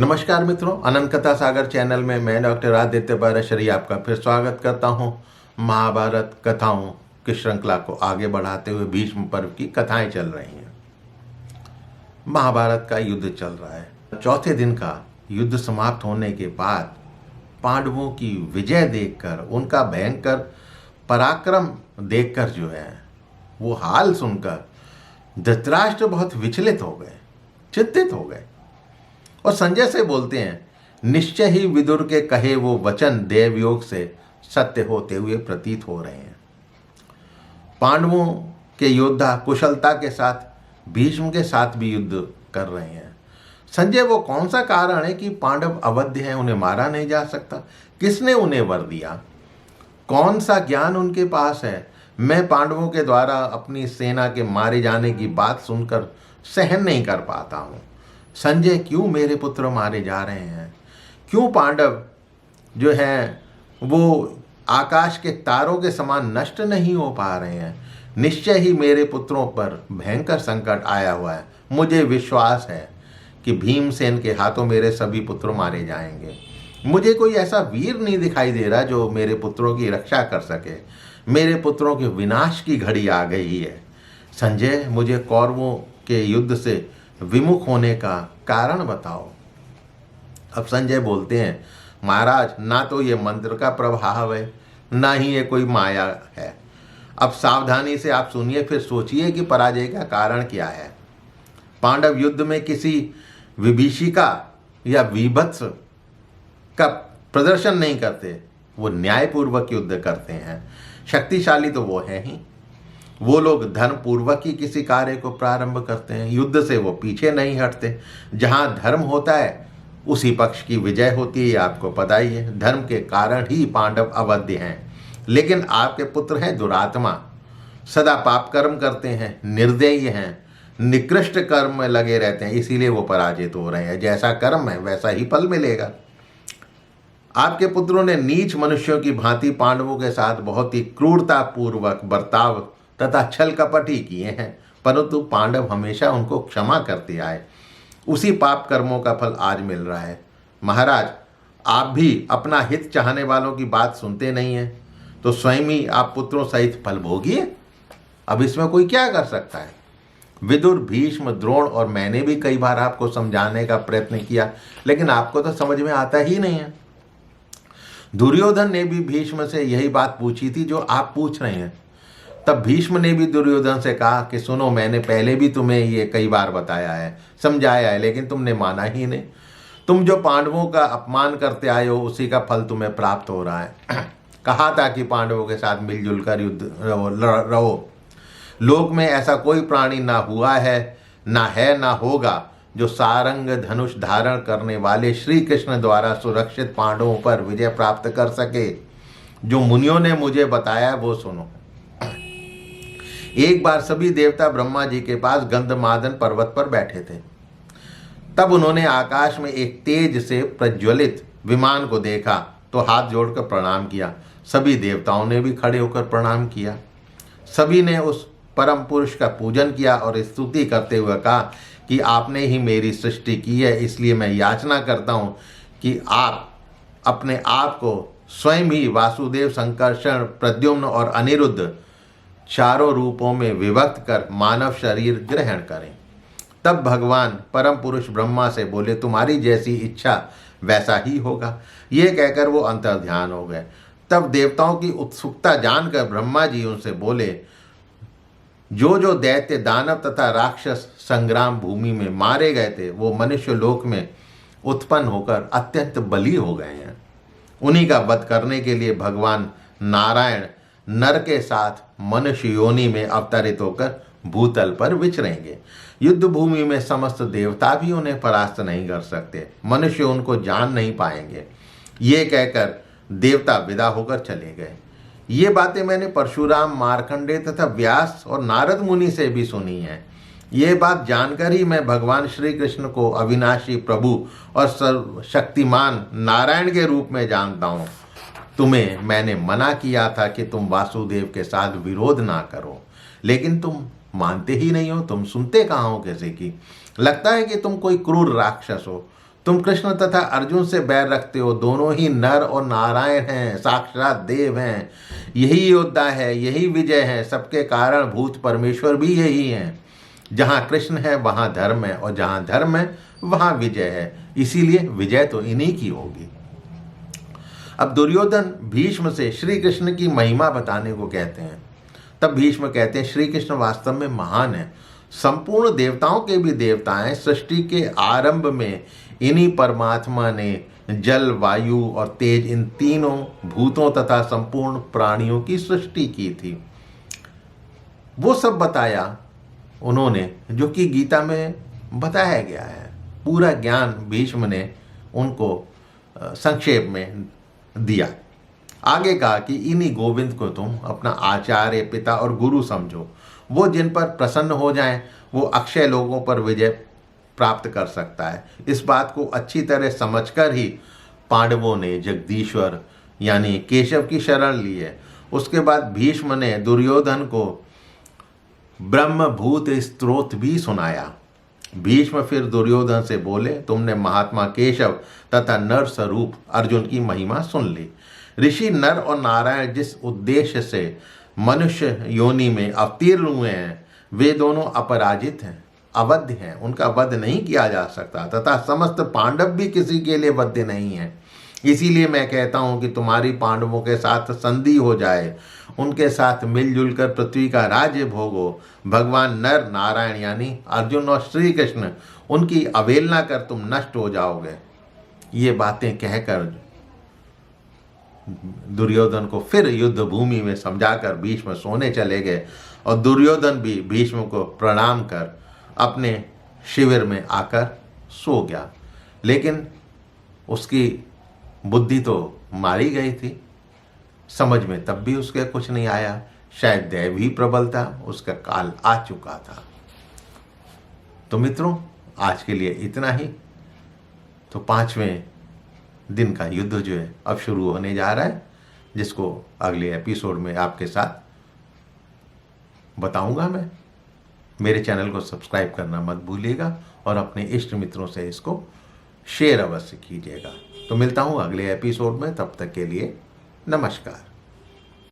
नमस्कार मित्रों, अनंत कथा सागर चैनल में मैं डॉक्टर आदित्य पाराशरी आपका फिर स्वागत करता हूं। महाभारत कथाओं की श्रृंखला को आगे बढ़ाते हुए भीष्म पर्व की कथाएं चल रही हैं। महाभारत का युद्ध चल रहा है। चौथे दिन का युद्ध समाप्त होने के बाद पांडवों की विजय देखकर, उनका भयंकर पराक्रम देखकर जो है वो हाल सुनकर धृतराष्ट्र बहुत विचलित हो गए, चिंतित हो गए और संजय से बोलते हैं, निश्चय ही विदुर के कहे वो वचन देवयोग से सत्य होते हुए प्रतीत हो रहे हैं। पांडवों के योद्धा कुशलता के साथ भीष्म के साथ भी युद्ध कर रहे हैं। संजय, वो कौन सा कारण है कि पांडव अवध्य हैं, उन्हें मारा नहीं जा सकता? किसने उन्हें वर दिया? कौन सा ज्ञान उनके पास है? मैं पांडवों के द्वारा अपनी सेना के मारे जाने की बात सुनकर सहन नहीं कर पाता हूँ। संजय, क्यों मेरे पुत्र मारे जा रहे हैं? क्यों पांडव जो हैं वो आकाश के तारों के समान नष्ट नहीं हो पा रहे हैं? निश्चय ही मेरे पुत्रों पर भयंकर संकट आया हुआ है। मुझे विश्वास है कि भीमसेन के हाथों मेरे सभी पुत्र मारे जाएंगे। मुझे कोई ऐसा वीर नहीं दिखाई दे रहा जो मेरे पुत्रों की रक्षा कर सके। मेरे पुत्रों के विनाश की घड़ी आ गई है। संजय, मुझे कौरवों के युद्ध से विमुख होने का कारण बताओ। अब संजय बोलते हैं, महाराज, ना तो ये मंत्र का प्रभाव है, ना ही ये कोई माया है। अब सावधानी से आप सुनिए, फिर सोचिए कि पराजय का कारण क्या है। पांडव युद्ध में किसी विभीषिका या विभत्स का प्रदर्शन नहीं करते, वो न्यायपूर्वक युद्ध करते हैं। शक्तिशाली तो वो है ही। वो लोग धर्म पूर्वक ही किसी कार्य को प्रारंभ करते हैं। युद्ध से वो पीछे नहीं हटते। जहाँ धर्म होता है उसी पक्ष की विजय होती है, आपको पता ही है। धर्म के कारण ही पांडव अवध्य हैं। लेकिन आपके पुत्र हैं दुरात्मा, सदा पाप कर्म करते हैं, निर्दयी हैं, निकृष्ट कर्म में लगे रहते हैं, इसीलिए वो पराजित हो रहे हैं। जैसा कर्म है वैसा ही फल मिलेगा। आपके पुत्रों ने नीच मनुष्यों की भांति पांडवों के साथ बहुत ही क्रूरतापूर्वक बर्ताव तथा छल कपट ही किए हैं, परंतु पांडव हमेशा उनको क्षमा करते आए। उसी पाप कर्मों का फल आज मिल रहा है। महाराज, आप भी अपना हित चाहने वालों की बात सुनते नहीं हैं, तो स्वयं ही आप पुत्रों सहित फल भोगिए। अब इसमें कोई क्या कर सकता है? विदुर, भीष्म, द्रोण और मैंने भी कई बार आपको समझाने का प्रयत्न किया, लेकिन आपको तो समझ में आता ही नहीं है। दुर्योधन ने भी भीष्म से यही बात पूछी थी जो आप पूछ रहे हैं। तब भीष्म ने भी दुर्योधन से कहा कि सुनो, मैंने पहले भी तुम्हें ये कई बार बताया है, समझाया है, लेकिन तुमने माना ही नहीं। तुम जो पांडवों का अपमान करते आए हो उसी का फल तुम्हें प्राप्त हो रहा है। कहा था कि पांडवों के साथ मिलजुल कर युद्ध रहो। लोक में ऐसा कोई प्राणी ना हुआ है, ना होगा जो सारंग धनुष धारण करने वाले श्री कृष्ण द्वारा सुरक्षित पांडवों पर विजय प्राप्त कर सके। जो मुनियों ने मुझे बताया वो सुनो। एक बार सभी देवता ब्रह्मा जी के पास गंधमादन पर्वत पर बैठे थे। तब उन्होंने आकाश में एक तेज से प्रज्वलित विमान को देखा तो हाथ जोड़कर प्रणाम किया। सभी देवताओं ने भी खड़े होकर प्रणाम किया। सभी ने उस परम पुरुष का पूजन किया और स्तुति करते हुए कहा कि आपने ही मेरी सृष्टि की है, इसलिए मैं याचना करता हूँ कि आप अपने आप को स्वयं ही वासुदेव, संकर्षण, प्रद्युम्न और अनिरुद्ध चारों रूपों में विभक्त कर मानव शरीर ग्रहण करें। तब भगवान परम पुरुष ब्रह्मा से बोले, तुम्हारी जैसी इच्छा वैसा ही होगा। ये कहकर वो अंतर्ध्यान हो गए। तब देवताओं की उत्सुकता जानकर ब्रह्मा जी उनसे बोले, जो दैत्य, दानव तथा राक्षस संग्राम भूमि में मारे गए थे वो मनुष्य लोक में उत्पन्न होकर अत्यंत बली हो गए हैं। उन्हीं का वध करने के लिए भगवान नारायण नर के साथ मनुष्य योनि में अवतरित होकर भूतल पर विचरेंगे। युद्ध भूमि में समस्त देवता भी उन्हें परास्त नहीं कर सकते, मनुष्य उनको जान नहीं पाएंगे। ये कहकर देवता विदा होकर चले गए। ये बातें मैंने परशुराम, मार्कंडेय तथा व्यास और नारद मुनि से भी सुनी है। ये बात जानकर ही मैं भगवान श्री कृष्ण को अविनाशी प्रभु और सर्वशक्तिमान नारायण के रूप में जानता हूँ। तुम्हें मैंने मना किया था कि तुम वासुदेव के साथ विरोध ना करो, लेकिन तुम मानते ही नहीं हो। तुम सुनते कहाँ हो किसी की? लगता है कि तुम कोई क्रूर राक्षस हो। तुम कृष्ण तथा अर्जुन से बैर रखते हो, दोनों ही नर और नारायण हैं, साक्षात देव हैं। यही योद्धा है, यही विजय है, सबके कारण भूत परमेश्वर भी यही हैं। जहाँ कृष्ण है वहाँ धर्म है, और जहाँ धर्म है वहाँ विजय है, इसीलिए विजय तो इन्हीं की होगी। अब दुर्योधन भीष्म से श्री कृष्ण की महिमा बताने को कहते हैं। तब भीष्म कहते हैं, श्री कृष्ण वास्तव में महान है, संपूर्ण देवताओं के भी देवता हैं। सृष्टि के आरंभ में इन्हीं परमात्मा ने जल, वायु और तेज, इन तीनों भूतों तथा संपूर्ण प्राणियों की सृष्टि की थी। वो सब बताया उन्होंने जो कि गीता में बताया गया है। पूरा ज्ञान भीष्म ने उनको संक्षेप में दिया। आगे कहा कि इन्हीं गोविंद को तुम अपना आचार्य, पिता और गुरु समझो। वो जिन पर प्रसन्न हो जाएं, वो अक्षय लोगों पर विजय प्राप्त कर सकता है। इस बात को अच्छी तरह समझकर ही पांडवों ने जगदीश्वर यानी केशव की शरण ली है। उसके बाद भीष्म ने दुर्योधन को ब्रह्मभूत स्तोत्र भी सुनाया। भीष्म फिर दुर्योधन से बोले, तुमने महात्मा केशव तथा नर स्वरूप अर्जुन की महिमा सुन ली। ऋषि नर और नारायण जिस उद्देश्य से मनुष्य योनि में अवतीर्ण हुए हैं, वे दोनों अपराजित हैं, अवध्य हैं, उनका वध नहीं किया जा सकता, तथा समस्त पांडव भी किसी के लिए वध्य नहीं है। इसीलिए मैं कहता हूं कि तुम्हारी पांडवों के साथ संधि हो जाए, उनके साथ मिलजुल कर पृथ्वी का राज्य भोगो। भगवान नर नारायण यानी अर्जुन और श्री कृष्ण, उनकी अवहेलना कर तुम नष्ट हो जाओगे। ये बातें कहकर दुर्योधन को फिर युद्ध भूमि में समझाकर भीष्म सोने चले गए, और दुर्योधन भी भीष्म को प्रणाम कर अपने शिविर में आकर सो गया। लेकिन उसकी बुद्धि तो मारी गई थी, समझ में तब भी उसके कुछ नहीं आया। शायद दैव ही प्रबल था, उसका काल आ चुका था। तो मित्रों, आज के लिए इतना ही। तो 5वें दिन का युद्ध जो है अब शुरू होने जा रहा है, जिसको अगले एपिसोड में आपके साथ बताऊंगा मैं। मेरे चैनल को सब्सक्राइब करना मत भूलिएगा, और अपने इष्ट मित्रों से इसको शेयर अवश्य कीजिएगा। तो मिलता हूं अगले एपिसोड में, तब तक के लिए नमस्कार।